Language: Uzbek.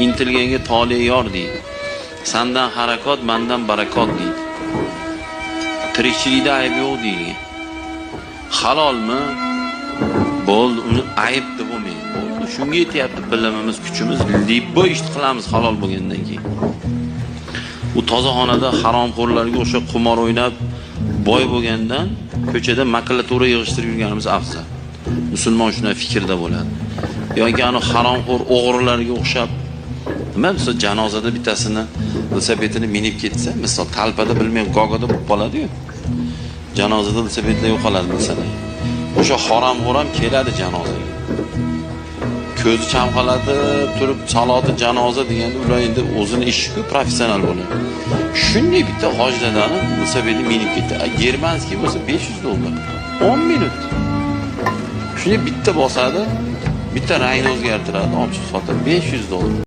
intilganga tole yor deydi. Sandan harakot, mandan barakot deydi. Tirikchilikda ayb yo'q deydi. Halolmi? Bo'ldi, uni ayb deb bo'lmaydi. Bo'ldi, shunga yetyapti bilimimiz, kuchimiz, libbo ish qilamiz halol bo'lgandan keyin. U tozaxonada haromxo'rlarga o'sha qimor o'ynab boy bo'lgandan ko'chada makulatura yig'ishtirib yurganimiz afzal. Musulmon shunday fikrda bo'ladi. Yoki ana haromxo'r o'g'rilarga o'xshab nima misol janozada bittasini velosipedini minib ketsa, misol talpada bilmay gogoda bo'lib qoladi-yu. Janozada velosipedda yo'qoladi masalan. O'sha haromxo'r ham keladi janozaga. Ko'zi chamqaladi, turib saloti janoza deganda ular endi o'zini ishi-ku professional bo'ladi. Shunday bitta hojdadani velosipedni minib ketdi. Germanskiy bo'lsa $500. 10 minut. Shunday bitta bosadi, bitta rangni o'zgartiradi, olib chiqib sotadi $500.